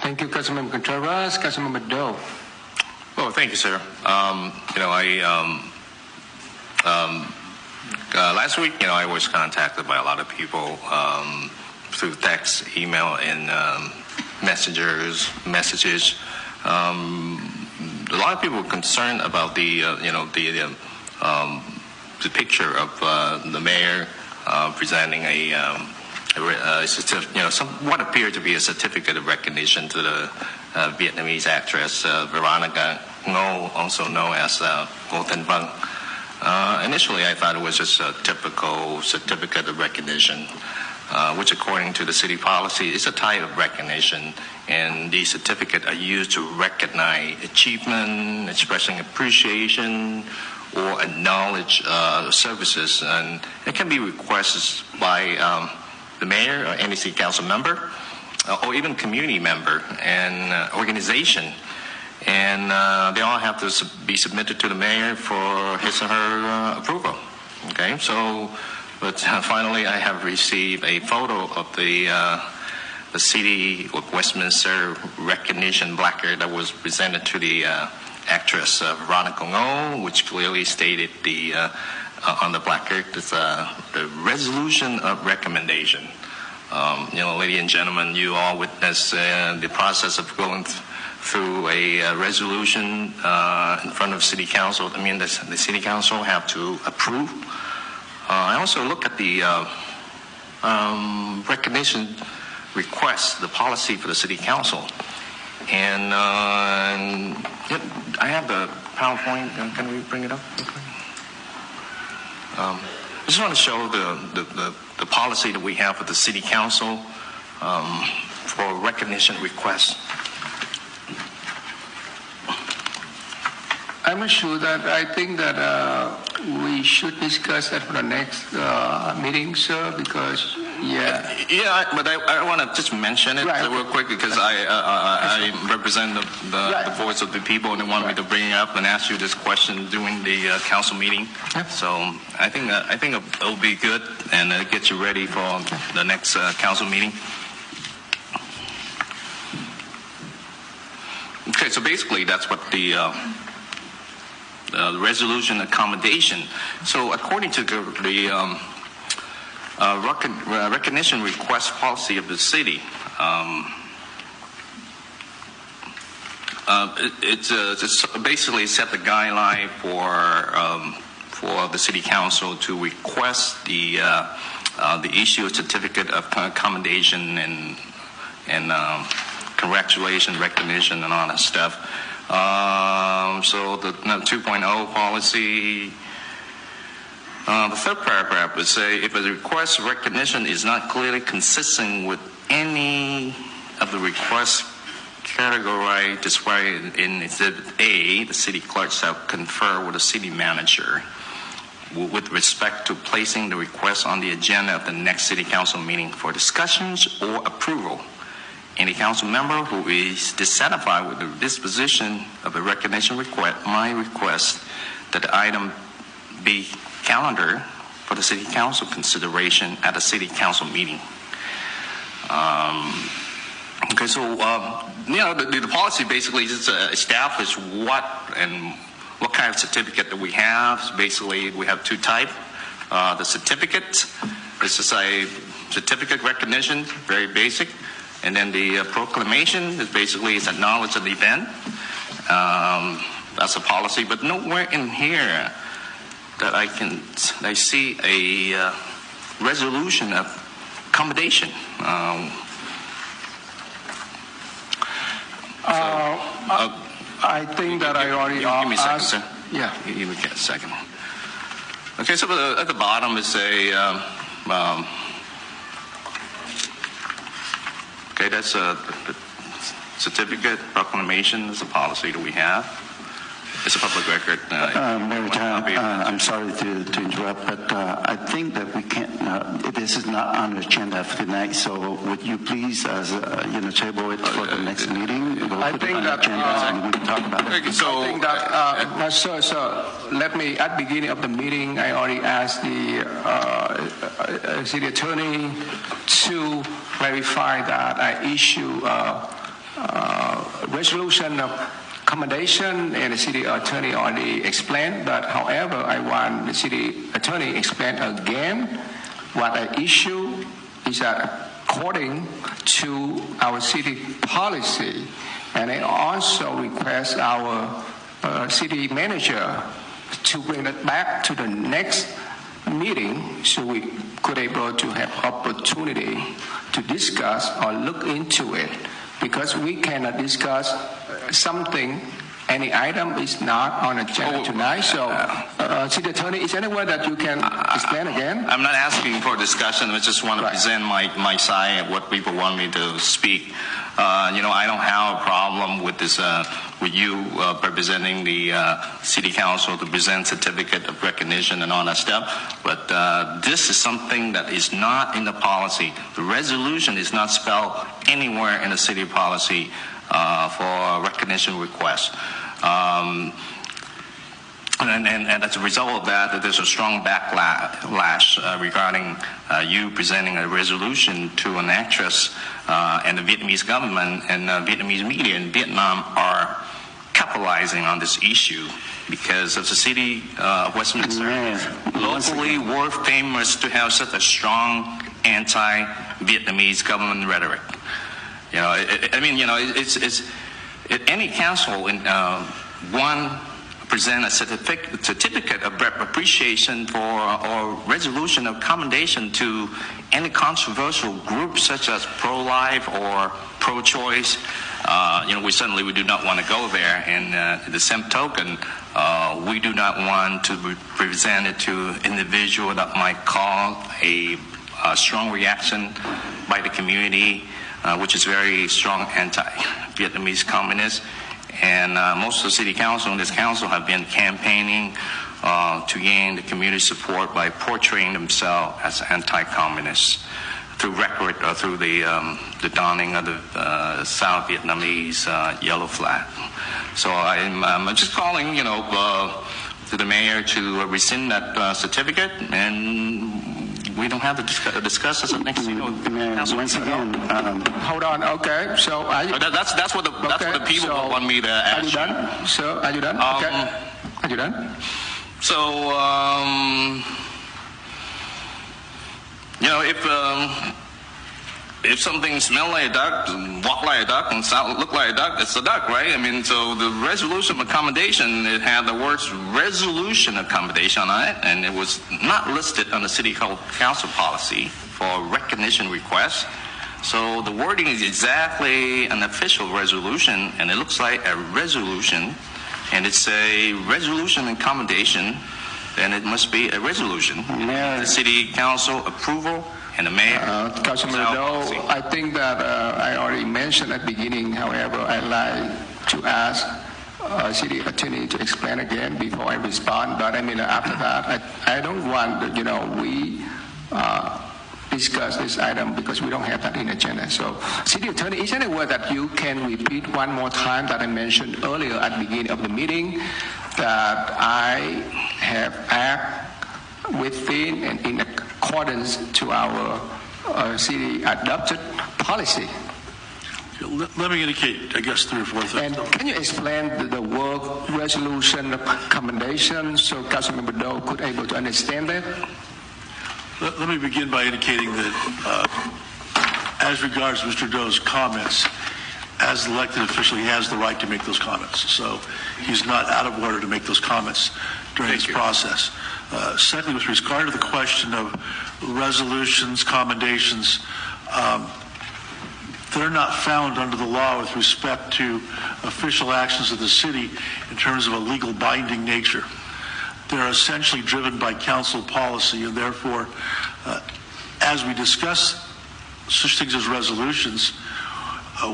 Thank you, Councilmember Contreras. Councilmember Doe. Oh, thank you, sir. Last week, I was contacted by a lot of people through text, email, and messages. A lot of people were concerned about the picture of the mayor presenting what appeared to be a certificate of recognition to the Vietnamese actress Veronica Ngo, also known as Ngo Thanh Vang. Initially, I thought it was just a typical certificate of recognition, which according to the city policy is a type of recognition, and these certificates are used to recognize achievement, expressing appreciation, or acknowledge services, and it can be requested by the mayor or any city council member, or even community member and organization. And they all have to be submitted to the mayor for his or her approval. Okay, but finally I have received a photo of the City of Westminster recognition placard that was presented to the actress Veronica Ngo, which clearly stated on the placard, it's the resolution of recommendation. Ladies and gentlemen, you all witnessed the process of going through a resolution in front of City Council. I mean, the City Council have to approve. I also look at the recognition request, the policy for the City Council. And I have the PowerPoint. Can we bring it up? I just want to show the policy that we have for the City Council for recognition requests. I'm not sure that I think that we should discuss that for the next meeting, sir, because but I want to just mention it real quick because I represent the voice of the people, and they want me to bring it up and ask you this question during the council meeting. So I think it'll be good and get you ready for the next council meeting. Okay, so basically that's what the resolution accommodation. So according to the recognition request policy of the city, it's basically set the guideline for the city council to request the issue of certificate of accommodation and congratulation, recognition, and all that stuff. So the 2.0 policy, the third paragraph would say if a request for recognition is not clearly consistent with any of the requests categorized described in Exhibit A, the city clerk shall confer with the city manager with respect to placing the request on the agenda of the next city council meeting for discussions or approval. Any council member who is dissatisfied with the disposition of a recognition request might request that the item be calendared for the city council consideration at a city council meeting. Okay, so the policy basically just establish what kind of certificate that we have. So basically, we have two types. The certificate, this is a certificate recognition, very basic. And then the proclamation is basically it's acknowledge an event. That's a policy, but nowhere in here that I see a resolution of accommodation. I think that I already give me a second, asked. sir. Yeah. Give me a second. Okay, so at the bottom is okay, that's a certificate proclamation is a policy that we have. It's a public record. Mayor Tan, I'm sorry to interrupt, but I think that we can't. This is not on the agenda for tonight. So would you please, table it for the next meeting? I think that and we can talk about it. So I think that, sir, let me at the beginning of the meeting, I already asked the city attorney to clarify that I issue resolution of commendation, and the city attorney already explained, but however, I want the city attorney explain again what the issue is that according to our city policy, and I also request our city manager to bring it back to the next meeting so we could able to have opportunity to discuss or look into it, because we cannot discuss something, any item is not on agenda tonight. So, city attorney, is there any way that you can explain again? I'm not asking for discussion. I just want to Right. present my side of what people want me to speak. I don't have a problem with this, with you representing the city council to present certificate of recognition and all that stuff. But this is something that is not in the policy. The resolution is not spelled anywhere in the city policy for recognition request. And as a result of that, there's a strong backlash regarding you presenting a resolution to an actress, and the Vietnamese government and Vietnamese media in Vietnam are capitalizing on this issue because of the city of Westminster is locally world famous to have such a strong anti-Vietnamese government rhetoric. Any council in one present a certificate of appreciation for or resolution of commendation to any controversial group such as pro-life or pro-choice. We do not want to go there. And the same token, we do not want to present it to individual that might cause a strong reaction by the community, which is very strong anti-Vietnamese communists. And most of the city council and this council have been campaigning to gain the community support by portraying themselves as anti-communists through record or through the donning of the South Vietnamese yellow flag. So I'm just calling, to the mayor to rescind that certificate, and we don't have to discuss this at next council. Once again, Hold on, okay. So that's what the people want me to ask. Are you done? So are you done? Okay. Are you done? So if something smells like a duck, walk like a duck, and look like a duck, it's a duck, right? So the resolution of accommodation, it had the words resolution accommodation on it, and it was not listed on the city council policy for recognition request. So the wording is exactly an official resolution, and it looks like a resolution, and it's a resolution accommodation, then it must be a resolution. The city council approval and the mayor. Councilman Doe, I think that I already mentioned at the beginning. However, I'd like to ask city attorney to explain again before I respond. But after that, I don't want we discuss this item because we don't have that in agenda. So, city attorney, is there any way that you can repeat one more time that I mentioned earlier at the beginning of the meeting that I have acted within and in accordance to our city adopted policy? Let me indicate, I guess, 3 or 4 things. And can you explain the word resolution of commendation so Councilmember Doe could able to understand that? Let me begin by indicating that as regards Mr. Doe's comments, as an elected official, he has the right to make those comments. So he's not out of order to make those comments during this process. Secondly, with regard to the question of resolutions, commendations, they're not found under the law with respect to official actions of the city in terms of a legal binding nature. They're essentially driven by council policy, and therefore, as we discuss such things as resolutions,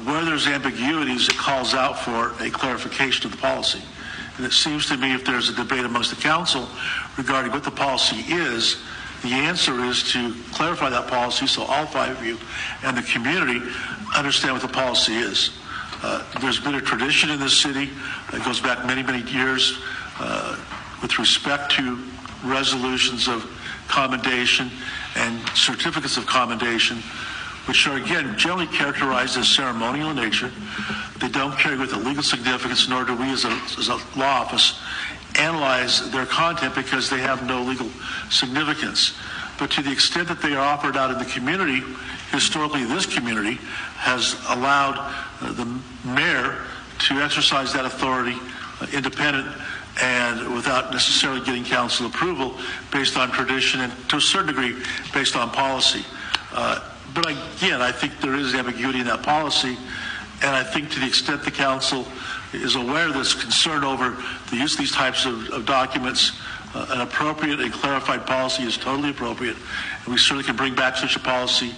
where there's ambiguities, it calls out for a clarification of the policy. And it seems to me if there's a debate amongst the council regarding what the policy is, the answer is to clarify that policy so all 5 of you and the community understand what the policy is. There's been a tradition in this city that goes back many, many years with respect to resolutions of commendation and certificates of commendation, which are, again, generally characterized as ceremonial in nature. They don't carry with it legal significance, nor do we as a law office analyze their content because they have no legal significance. But to the extent that they are offered out in the community, historically this community has allowed the mayor to exercise that authority independent and without necessarily getting council approval based on tradition and to a certain degree based on policy. But again, I think there is ambiguity in that policy, and I think to the extent the council is aware of this concern over the use of these types of documents, an appropriate and clarified policy is totally appropriate, and we certainly can bring back such a policy.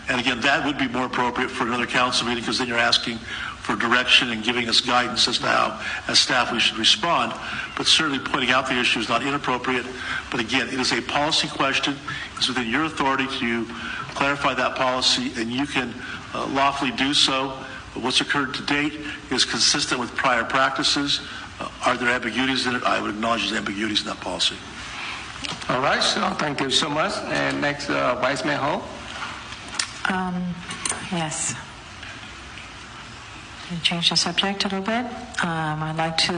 And again, that would be more appropriate for another council meeting because then you're asking for direction and giving us guidance as to how, as staff, we should respond. But certainly pointing out the issue is not inappropriate. But again, it is a policy question. It's within your authority to clarify that policy, and you can lawfully do so. But what's occurred to date is consistent with prior practices. Are there ambiguities in it? I would acknowledge there's ambiguities in that policy. All right, so thank you so much. And next, Vice Mayor Ho. Yes. Change the subject a little bit. I'd like to